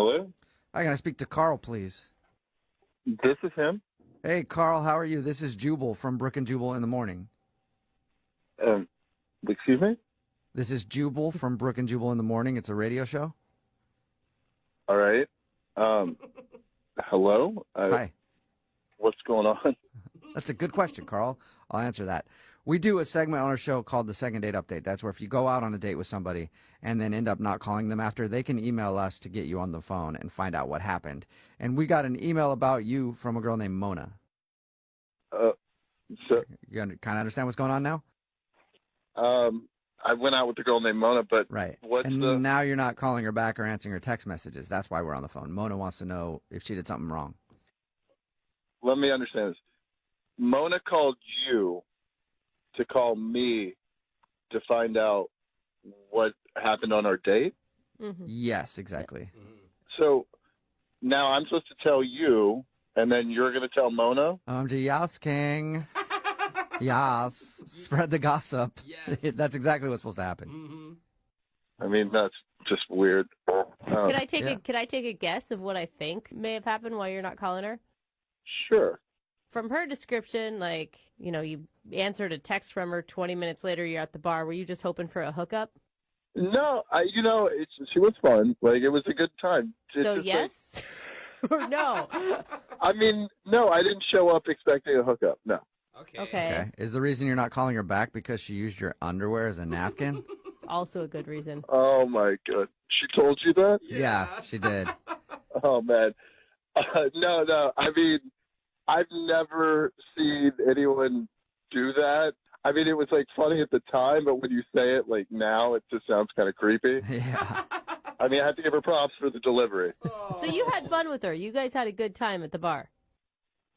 Hello? Hi, can I speak to Carl, please? This is him? Hey, Carl, how are you? This is Jubal from Brook and Jubal in the Morning. Excuse me? This is Jubal from Brook and Jubal in the Morning. It's a radio show. All right. Hello? Hi. What's going on? That's a good question, Carl. I'll answer that. We do a segment on our show called the Second Date Update. That's where if you go out on a date with somebody and then end up not calling them after, they can email us to get you on the phone and find out what happened. And we got an email about you from a girl named Mona. So, You kind of understand what's going on now? I went out with a girl named Mona, but Right. what's and the... now you're not calling her back or answering her text messages. That's why we're on the phone. Mona wants to know if she did something wrong. Let me understand this. Mona called you to call me to find out what happened on our date? Mm-hmm. Yes, exactly. So now I'm supposed to tell you, and then you're going to tell Mona? Yes, King. Yes. Spread the gossip. Yes. That's exactly what's supposed to happen. Mm-hmm. I mean, that's just weird. Could I take yeah. Could I take a guess of what I think may have happened while you're not calling her? Sure. From her description, you answered a text from her 20 minutes later, you're at the bar. Were you just hoping for a hookup? No, she was fun. Like, it was a good time. It's So just, yes or no? I mean, no, I didn't show up expecting a hookup. No. Okay. Okay. Is the reason you're not calling her back because she used your underwear as a napkin? Also a good reason. Oh my god, she told you that? Yeah, she did. Oh man, no. I mean, I've never seen anyone do that. I mean, it was like funny at the time, but when you say it like now, it just sounds kind of creepy. Yeah. I mean, I have to give her props for the delivery. So you had fun with her. You guys had a good time at the bar.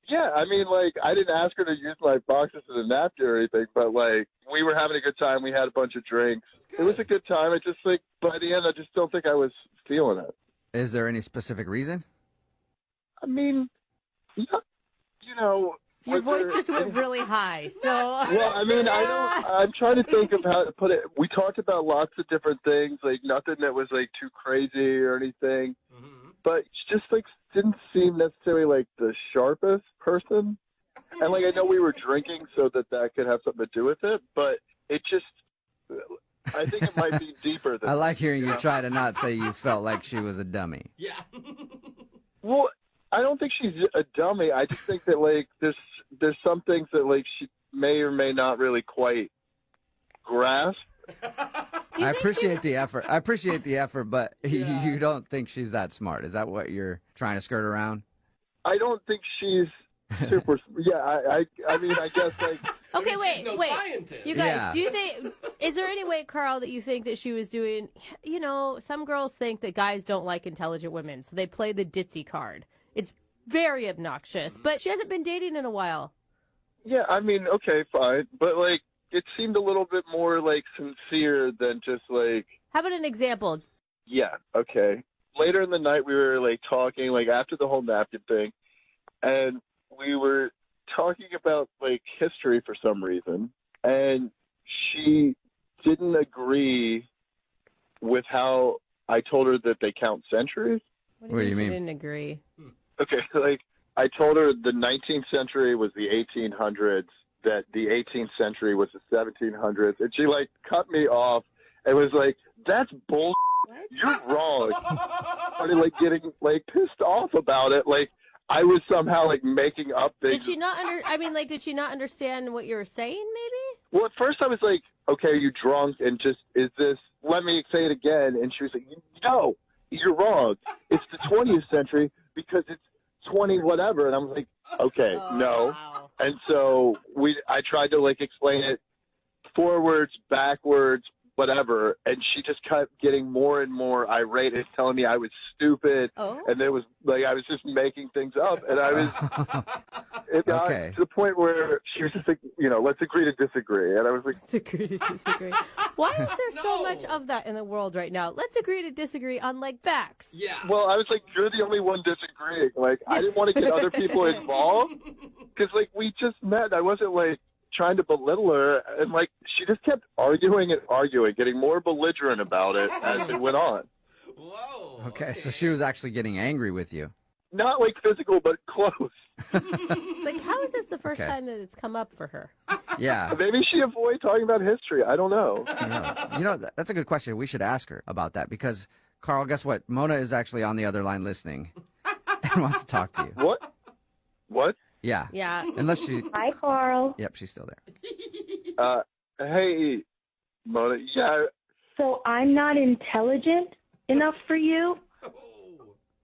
Yeah, I mean, like, I didn't ask her to use my boxes as a napkin or anything, but, like, we were having a good time. We had a bunch of drinks. It was a good time. I just think, by the end, I just don't think I was feeling it. Is there any specific reason? I mean, Your was voice there- just went really high. So Well, I mean, I'm trying to think of how to put it. We talked about lots of different things, like, nothing that was, like, too crazy or anything. Mm-hmm. But she just, like, didn't seem necessarily, like, the sharpest person. And, like, I know we were drinking so that could have something to do with it, but it just, I think it might be deeper than I like hearing you know? try to not say you felt like she was a dummy. Yeah. Well, I don't think she's a dummy. I just think that, like, there's some things that, like, she may or may not really quite grasp. I appreciate the effort. But you don't think she's that smart. Is that what you're trying to skirt around? I don't think she's super. Yeah, I mean, I guess, like, okay, She's wait. no scientist. You guys, Yeah. do you think? Is there any way, Carl, that you think that she was doing? You know, some girls think that guys don't like intelligent women, so they play the ditzy card. It's very obnoxious, but she hasn't been dating in a while. yeah, I mean, okay, fine. But, like, it seemed a little bit more, like, sincere than just, like, How about an example? yeah, okay. Later in the night, we were, like, talking, like, after the whole napkin thing, and we were talking about, like, history for some reason, and she didn't agree with how I told her that they count centuries. What What do you she mean? didn't agree? Okay, like, I told her the 19th century was the 1800s, that the 18th century was the 1700s, and she, like, cut me off and was like, that's bull. What? You're wrong. Started, like, getting, like, pissed off about it. Like, I was somehow, like, making up Did things. she not did she not understand what you were saying? Maybe. Well, at first I was like, okay, are you drunk? And just, let me say it again. And she was like, no, you're wrong. It's the 20th century because it's 20 whatever. And I was like, okay, no. Wow. And so I tried to, like, explain it forwards, backwards, whatever, and she just kept getting more and more irate and telling me I was stupid, Oh. and it was like I was just making things up, and I was it got Okay. to the point where she was just like, let's agree to disagree, and I was like, Let's agree to disagree. Why is there so No. much of that in the world right now? Let's agree to disagree on, like, facts. Yeah. well, I was like, you're the only one disagreeing. Like, I didn't want to get other people involved because, like, we just met. I wasn't like trying to belittle her, and like she just kept arguing and arguing, getting more belligerent about it as it went on. Whoa. Okay, so she was actually getting angry with you. Not like physical, but close. It's like, how is this the first Okay. time that it's come up for her? Yeah. Maybe she avoided talking about history. I don't know. That's a good question. We should ask her about that because, Carl, guess what? Mona is actually on the other line listening and wants to talk to you. What? What? Yeah. Yeah. Unless she. Hi, Carl. Yep, she's still there. Hey, Mona. Yeah. So I'm not intelligent enough for you?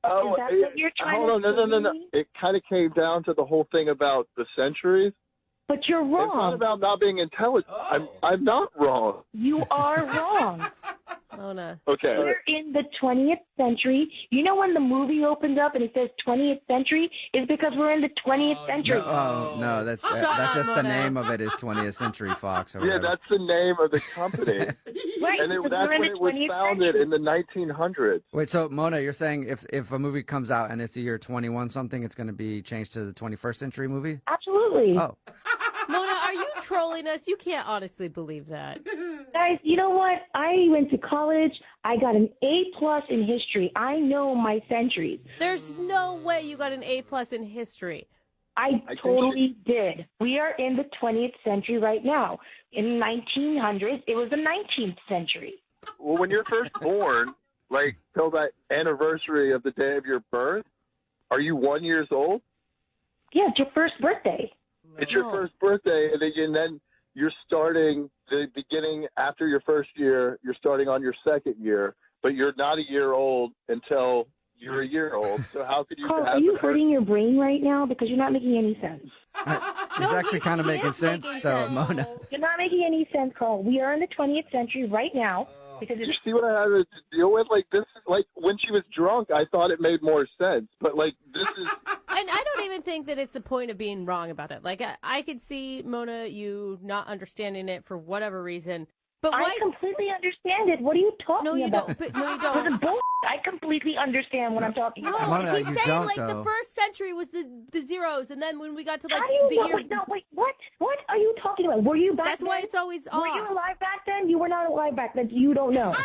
Oh, Is that what you're trying hold to on. No. say? It kind of came down to the whole thing about the centuries. But you're It's not wrong. about not being intelligent. Oh. I'm not wrong. You are wrong. Mona. Okay. We're in the 20th century. You know when the movie opens up and it says 20th century? It's because we're in the 20th century. Oh, no, that's Shut that's up, just the Mona. name of it is 20th Century Fox. Or Yeah, whatever. that's the name of the company. Right, And because that's we're in when the it was 20th founded century. in the 1900s. Wait, so Mona, you're saying if a movie comes out and it's the year 21 something, it's going to be changed to the 21st century movie? Absolutely. Oh, Mona, are you trolling us? You can't honestly believe that. Guys, you know what? I went to college. I got an A+ in history. I know my centuries. There's no way you got an A+ in history. I think totally did. We are in the 20th century right now. In 1900s, it was the 19th century. Well, when you're first born, like till that anniversary of the day of your birth, are you 1 year old? Yeah, it's your first birthday. It's your No. first birthday, and then you're starting the beginning after your first year. You're starting on your second year, but you're not a year old until you're a year old. So how could you Carl, have are you the first? hurting your brain right now? Because you're not making any sense. it's No, actually kind of he making is sense, making though, sense. Mona. You're not making any sense, Carl. We are in the 20th century right now because You it's see what I had to deal with? Like this is like when she was drunk, I thought it made more sense, but like this is. And I don't even think that it's the point of being wrong about it. Like, I could see, Mona, you not understanding it for whatever reason. But I why? completely understand it. What are you talking No, you about? don't. But, no, you This don't. is bull. I completely understand what I'm talking No, about. Mona, he's you saying don't, like the though. first century was the zeros, and then when we got to like How do you the know? year, Wait, no, wait, what? What are you talking about? Were you back that's then? why it's always Were you off. alive back then? You were not alive back then. You don't know.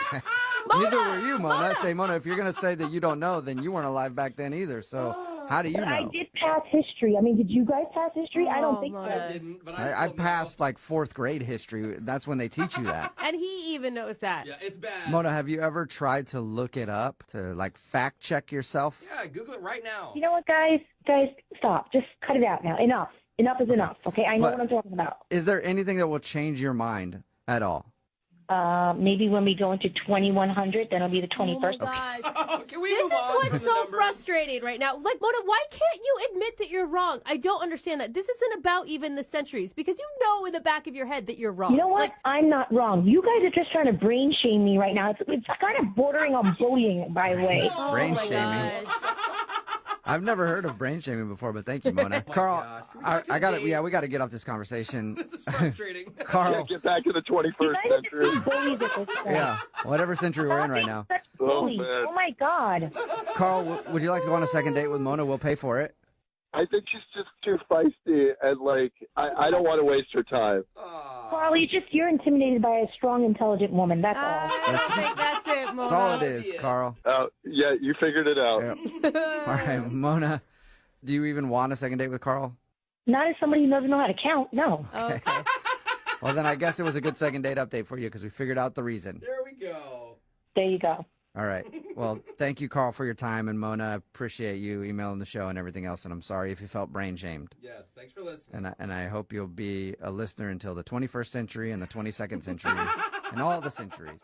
Neither were you, Mona. I say, Mona, if you're going to say that you don't know, then you weren't alive back then either. So how do you But I know? did pass history. I mean, did you guys pass history? I don't Oh, think so. Mona. I didn't, but I still know. passed like fourth grade history. That's when they teach you that. And he even knows that. Yeah, it's bad. Mona, have you ever tried to look it up to like fact check yourself? Yeah, Google it right now. You know what, guys? Guys, stop. Just cut it out now. Enough. Enough is enough. Okay, I know But- what I'm talking about. Is there anything that will change your mind at all? Maybe when we go into 2100, then it'll be the Oh my 21st. gosh. Oh, can we This move is on what's from the so numbers? frustrating right now. Like, Mona, why can't you admit that you're wrong? I don't understand that. This isn't about even the centuries because you know in the back of your head that you're wrong. You know what? Like, I'm not wrong. You guys are just trying to brain shame me right now. It's kind of bordering on bullying, by the way. oh Brain my shaming. gosh. I've never heard of brain shaming before, but thank you, Mona. my Carl, gosh. Can we back to I the got it. game? Yeah, we got to get off this conversation. This is frustrating. Yeah, Carl, get back to the 21st You guys are century. just being bullies at this point. yeah, whatever century we're in right now. Such Oh, bullies. man. Oh my God. Carl, would you like to go on a second date with Mona? We'll pay for it. I think she's just too feisty, and like I don't want to waste her time. Aw. Carl, you're intimidated by a strong, intelligent woman. That's all. I don't think that's it, Mona. That's all it is, Carl. Yeah, you figured it out. Yep. All right, Mona, do you even want a second date with Carl? Not as somebody who doesn't know how to count. No. Okay. Well, then I guess it was a good second date update for you because we figured out the reason. There we go. There you go. All right. Well, thank you, Carl, for your time. And Mona, I appreciate you emailing the show and everything else. And I'm sorry if you felt brain shamed. Yes, thanks for listening. And I hope you'll be a listener until the 21st century and the 22nd century and all the centuries.